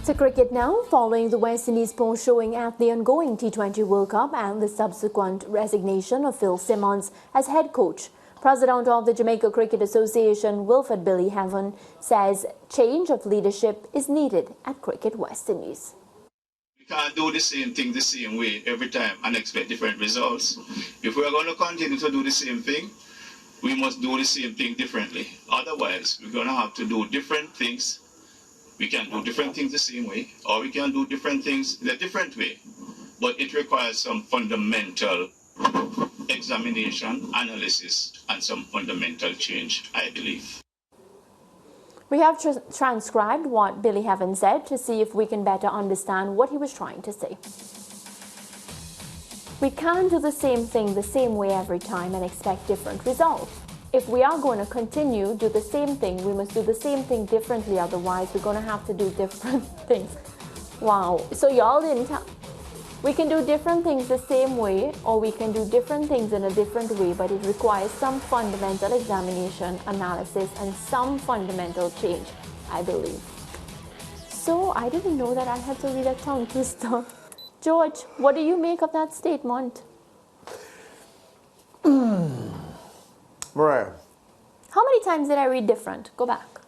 To cricket now, following the West Indies poor showing at the ongoing T20 World Cup and the subsequent resignation of Phil Simmons as head coach. President of the Jamaica Cricket Association, Wilford Heavens, says change of leadership is needed at Cricket West Indies. We can't do the same thing the same way every time and expect different results. If we are going to continue to do the same thing, we must do the same thing differently. Otherwise, we're going to have to do different things. We can do different things the same way, or we can do different things in a different way. But it requires some fundamental examination, analysis, and some fundamental change, I believe. We have transcribed what Billy Heavens said to see if we can better understand what he was trying to say. We can't do the same thing the same way every time and expect different results. If we are going to continue do the same thing, we must do the same thing differently. Otherwise, we're going to have to do different things. Wow. So y'all didn't we can do different things the same way, or we can do different things in a different way, but it requires some fundamental examination, analysis, and some fundamental change, I believe. So I didn't know that I had to read a tongue twister. George, what do you make of that statement? Mariah. How many times did I read different? Go back.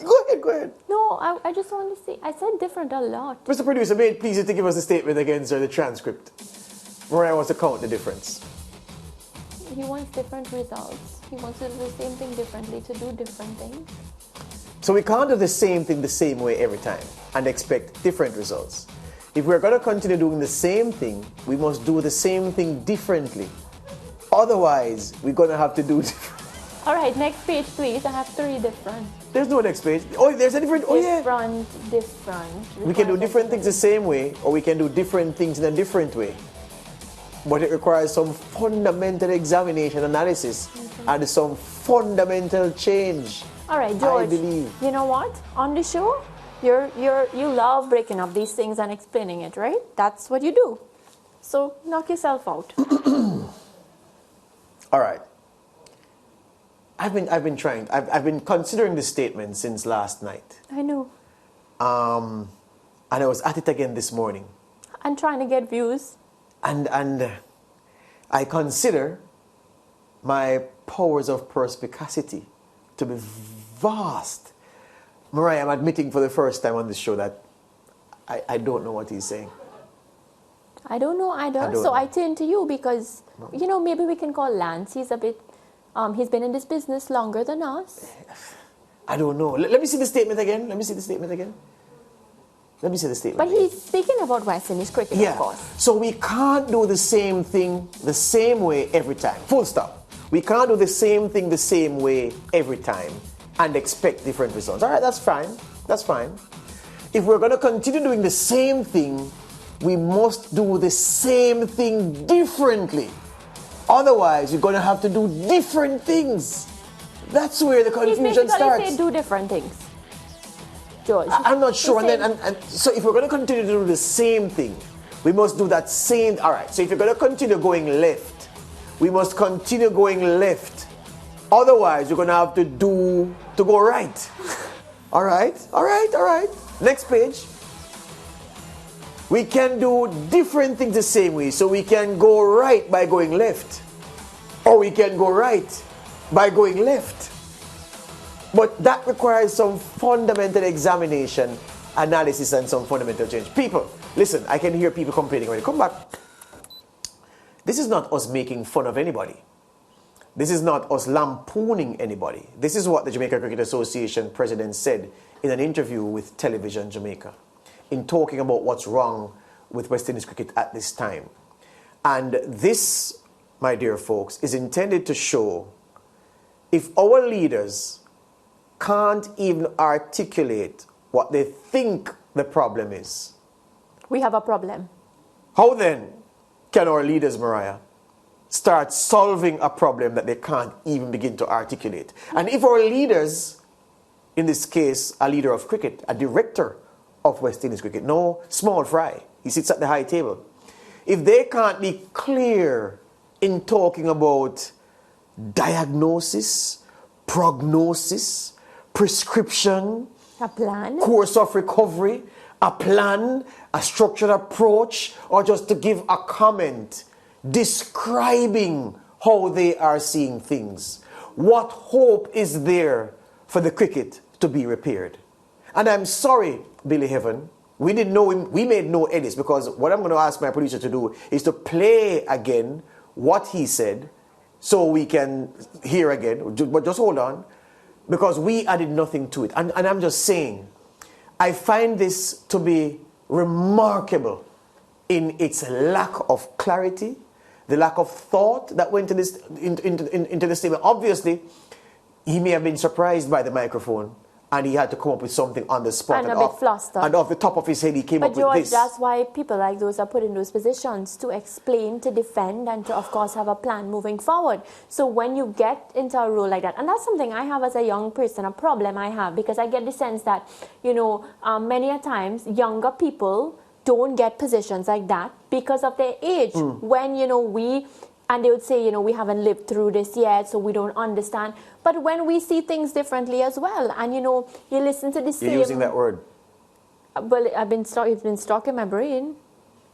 Go ahead. No, I just want to see. I said different a lot. Mr. Producer, may it please you to give us the statement again, sir, the transcript. Mariah wants to count the difference. He wants different results. He wants to do the same thing differently, to do different things. So we can't do the same thing the same way every time and expect different results. If we're going to continue doing the same thing, we must do the same thing differently. Otherwise, we're going to have to do different. All right, next page, please. I have 3 different. There's no next page. Oh, there's a different. Oh, yeah. Different. We can do different things the same way, or we can do different things in a different way. But it requires some fundamental examination, analysis, and some fundamental change. All right, George. I believe. You know what? On the show, you love breaking up these things and explaining it, right? That's what you do. So knock yourself out. All right. I've been considering this statement since last night. I know. And I was at it again this morning. And trying to get views. And I consider my powers of perspicacity to be vast. Mariah, I'm admitting for the first time on this show that I don't know what he's saying. I don't know either. So I turn to you because, you know, maybe we can call Lance. He's a bit... he's been in this business longer than us. I don't know. Let me see the statement again. Let me see the statement. But he's speaking about West Indies cricket, of course. So we can't do the same thing the same way every time. Full stop. We can't do the same thing the same way every time and expect different results. All right, that's fine. That's fine. If we're going to continue doing the same thing, we must do the same thing differently. Otherwise, you're going to have to do different things. That's where the confusion starts. He's basically say do different things. George. I'm not sure. And so if we're going to continue to do the same thing, we must do that same... All right, so if you're going to continue going left, we must continue going left. Otherwise, you're going to have to go right. All right. Next page. We can do different things the same way. So we can go right by going left. Or we can go right by going left. But that requires some fundamental examination, analysis, and some fundamental change. People, listen, I can hear people complaining already. Come back. This is not us making fun of anybody. This is not us lampooning anybody. This is what the Jamaica Cricket Association president said in an interview with Television Jamaica, in talking about what's wrong with West Indies cricket at this time. And this, my dear folks, is intended to show if our leaders can't even articulate what they think the problem is. We have a problem. How then can our leaders, Mariah, start solving a problem that they can't even begin to articulate? And if our leaders, in this case, a leader of cricket, a director of West Indies cricket, no small fry, he sits at the high table, if they can't be clear in talking about diagnosis, prognosis, prescription, A plan? Course of recovery, a plan, a structured approach, or just to give a comment describing how they are seeing things. What hope is there for the cricket to be repaired? And I'm sorry, Billy Heaven, we didn't know him, we made no edits, because what I'm going to ask my producer to do is to play again what he said so we can hear again. But just hold on, because we added nothing to it. And I'm just saying, I find this to be remarkable in its lack of clarity, the lack of thought that went into this statement. Obviously, he may have been surprised by the microphone, and he had to come up with something on the spot. And a bit flustered. And off the top of his head, he came up with George, this. that's why people like those are put in those positions, to explain, to defend, and to, of course, have a plan moving forward. So when you get into a role like that, and that's something I have as a young person, a problem I have, because I get the sense that, you know, many a times younger people don't get positions like that because of their age. When, you know, and they would say, you know, we haven't lived through this yet, so we don't understand. But when we see things differently as well, and, you know, you listen to the same... You're using that word. Well, it's been stuck in my brain.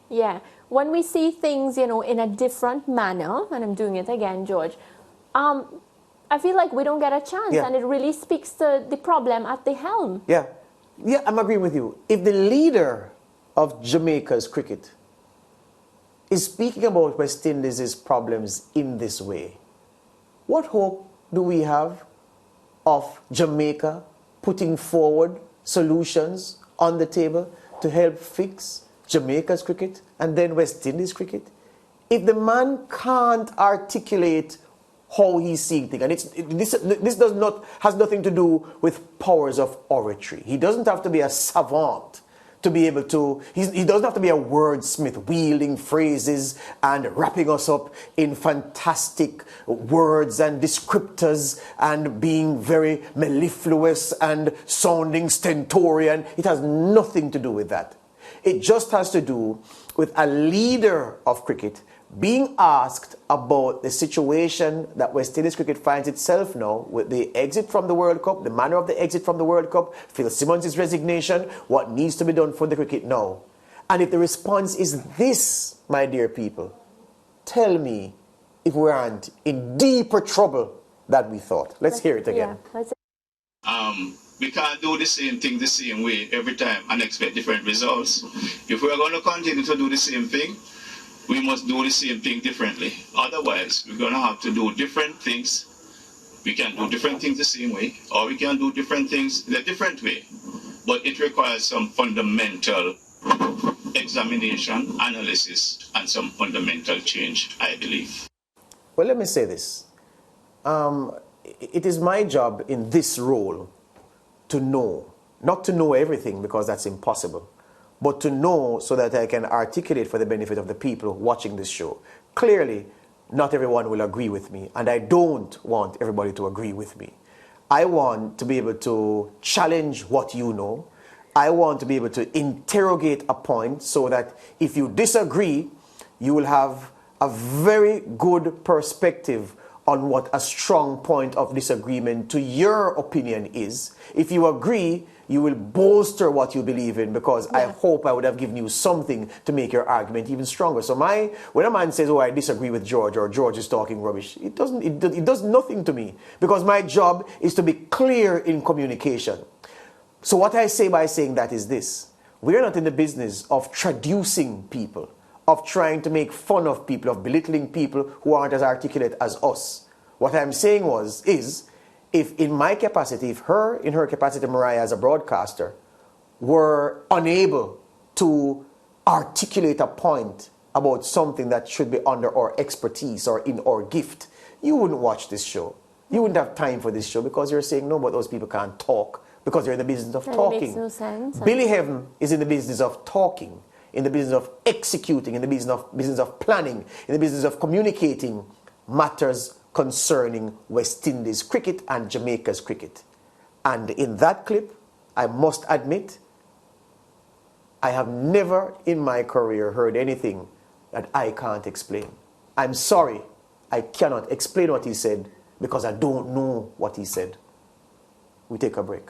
Yeah. When we see things, you know, in a different manner, and I'm doing it again, George, I feel like we don't get a chance, and it really speaks to the problem at the helm. Yeah. Yeah, I'm agreeing with you. If the leader of Jamaica's cricket is speaking about West Indies' problems in this way, what hope do we have of Jamaica putting forward solutions on the table to help fix Jamaica's cricket and then West Indies cricket? If the man can't articulate how he's seeing things, and this has nothing to do with powers of oratory. He doesn't have to be a savant to be able to, he doesn't have to be a wordsmith, wielding phrases and wrapping us up in fantastic words and descriptors and being very mellifluous and sounding stentorian. It has nothing to do with that. It just has to do with a leader of cricket being asked about the situation that West Indies cricket finds itself now with the exit from the World Cup, the manner of the exit from the World Cup, Phil Simmons' resignation, what needs to be done for the cricket now. And if the response is this, my dear people, tell me if we aren't in deeper trouble than we thought. Let's hear it again. We can't do the same thing the same way every time and expect different results. If we're going to continue to do the same thing, we must do the same thing differently. Otherwise, we're going to have to do different things. We can do different things the same way, or we can do different things in a different way. But it requires some fundamental examination, analysis, and some fundamental change, I believe. Well, let me say this. It is my job in this role to know, not to know everything because that's impossible, but to know so that I can articulate for the benefit of the people watching this show. Clearly, not everyone will agree with me, and I don't want everybody to agree with me. I want to be able to challenge what you know. I want to be able to interrogate a point so that if you disagree, you will have a very good perspective on what a strong point of disagreement to your opinion is. If you agree, you will bolster what you believe in, because I hope I would have given you something to make your argument even stronger. So when a man says, oh, I disagree with George, or George is talking rubbish, it does nothing to me, because my job is to be clear in communication. So what I say by saying that is this: we are not in the business of traducing people, of trying to make fun of people, of belittling people who aren't as articulate as us. What I'm saying is, if in my capacity, if in her capacity, Mariah, as a broadcaster, were unable to articulate a point about something that should be under our expertise or in our gift, you wouldn't watch this show. You wouldn't have time for this show, because you're saying, no, but those people can't talk because they're in the business of talking. It makes no sense. Billy Heaven is in the business of talking, in the business of executing, in the business of planning, in the business of communicating matters concerning West Indies cricket and Jamaica's cricket. And in that clip, I must admit, I have never in my career heard anything that I can't explain. I'm sorry, I cannot explain what he said because I don't know what he said. We take a break.